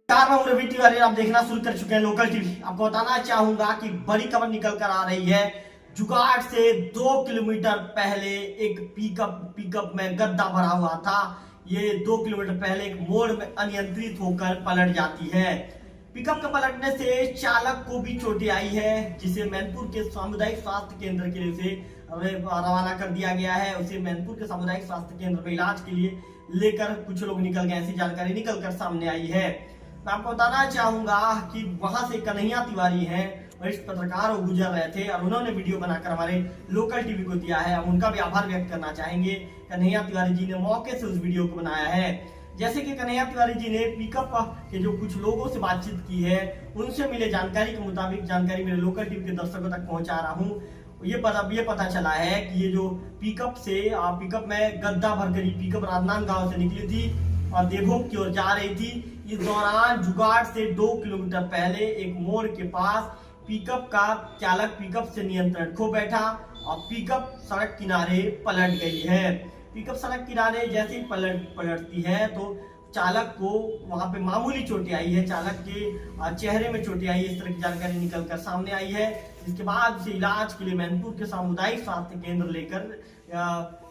रवि तिवारी आप देखना शुरू कर चुके हैं लोकल टीवी। आपको बताना चाहूंगा कि बड़ी खबर निकल कर आ रही है। जुगाड़ से 2 किलोमीटर पहले एक पिकअप में गड्ढा भरा हुआ था। ये 2 किलोमीटर पहले एक मोड़ में अनियंत्रित होकर पलट जाती है। पिकअप के पलटने से चालक को भी चोटें आई है, जिसे मैनपुर के सामुदायिक स्वास्थ्य केंद्र के लिए उसे रवाना कर दिया गया है। उसे मैनपुर के सामुदायिक स्वास्थ्य केंद्र में इलाज के लिए लेकर कुछ लोग निकल गए, ऐसी जानकारी निकल कर सामने आई है। मैं आपको बताना चाहूंगा कि वहां से कन्हैया तिवारी हैं, वरिष्ठ पत्रकार वो गुजर रहे थे और उन्होंने वीडियो बनाकर हमारे लोकल टीवी को दिया है। हम उनका भी आभार व्यक्त करना चाहेंगे। कन्हैया तिवारी जी ने मौके से उस वीडियो को बनाया है। जैसे कि कन्हैया तिवारी जी ने पिकअप के जो कुछ लोगों से बातचीत की है, उनसे मिले जानकारी के मुताबिक जानकारी मेरे लोकल टीवी के दर्शकों तक पहुंचा रहा हूँ। ये पता चला है कि ये जो पिकअप में गड्ढा भरकर पिकअप राजनांदगांव से निकली थी और देवभोग की ओर जा रही थी। इस दौरान जुगाड़ से 2 किलोमीटर पहले एक मोड़ के पास पिकअप का चालक पिकअप से नियंत्रण खो बैठा और पिकअप सड़क किनारे पलट गई है। पिकअप सड़क किनारे जैसे ही पलटती है तो चालक को वहां पे मामूली चोटें आई है। चालक के चेहरे में चोटें आई है, इस तरह की जानकारी निकल कर सामने आई है। इसके बाद उसे इलाज के लिए मैनपुर के सामुदायिक स्वास्थ्य केंद्र लेकर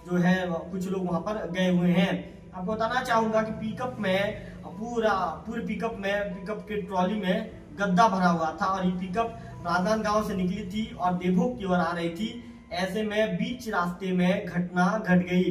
जो है कुछ लोग वहां पर गए हुए हैं। आपको बताना चाहूंगा कि पिकअप के ट्रॉली में गड्ढा भरा हुआ था और ये पिकअप राजनांदगांव से निकली थी और देवभोग की ओर आ रही थी। ऐसे में बीच रास्ते में घटना घट गई।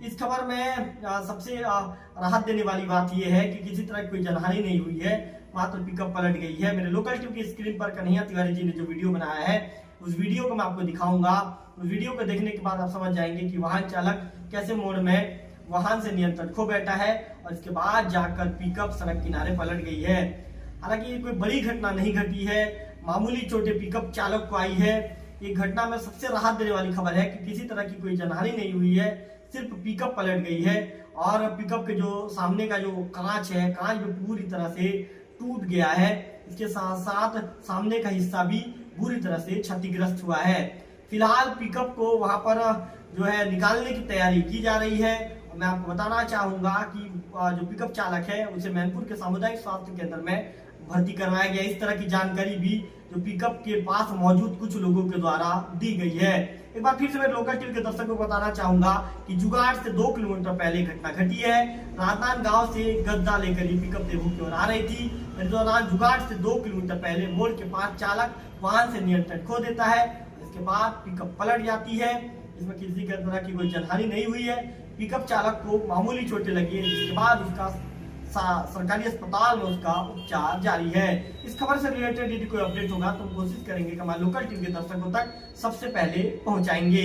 इस खबर में सबसे राहत देने वाली बात यह है कि किसी तरह कोई जनहानि नहीं हुई है, मात्र पिकअप पलट गई है। मेरे लोकल टीवी की स्क्रीन पर कन्हैया तिवारी जी ने जो वीडियो बनाया है, उस वीडियो को मैं आपको दिखाऊंगा। उस वीडियो को देखने के बाद आप समझ जाएंगे कि वाहन चालक कैसे मोड़ में वाहन से नियंत्रण खो बैठा है और इसके बाद जाकर पिकअप सड़क किनारे पलट गई है। हालांकि ये कोई बड़ी घटना नहीं घटी है, मामूली चोटें पिकअप चालक को आई है। ये घटना में सबसे राहत देने वाली खबर है कि किसी तरह की कोई जनहानि नहीं हुई है, सिर्फ पिकअप पलट गई है और पिकअप के जो सामने का जो कांच है, कांच भी पूरी तरह से टूट गया है। इसके साथ साथ सामने का हिस्सा भी बुरी तरह से क्षतिग्रस्त हुआ है। फिलहाल पिकअप को वहां पर जो है निकालने की तैयारी की जा रही है। मैं आपको बताना चाहूंगा कि जो पिकअप चालक है उसे मैनपुर के सामुदायिक स्वास्थ्य केंद्र में भर्ती करवाया गया। इस तरह की जानकारी भी जो पिकअप के पास मौजूद कुछ लोगों के द्वारा दी गई है। एक बार फिर से मैं लोकल टीवी के दर्शकों को बताना चाहूंगा कि जुगाड़ से 2 किलोमीटर पहले घटना घटी है। राजनांदगांव से गड्ढा लेकर ये पिकअप देवभोग की ओर आ रही थी। इस दौरान जुगाड़ से 2 किलोमीटर पहले मोड़ के पास चालक वाहन से नियंत्रण खो देता है। इसके बाद पिकअप पलट जाती है। इसमें किसी तरह की कोई जनहानि नहीं हुई है। पिकअप चालक को मामूली चोटें लगी है, जिसके बाद उसका सरकारी अस्पताल में उसका उपचार जारी है। इस खबर से रिलेटेड यदि कोई अपडेट होगा तो हम कोशिश करेंगे कि हमारे लोकल टीवी के दर्शकों तक सबसे पहले पहुंचाएंगे।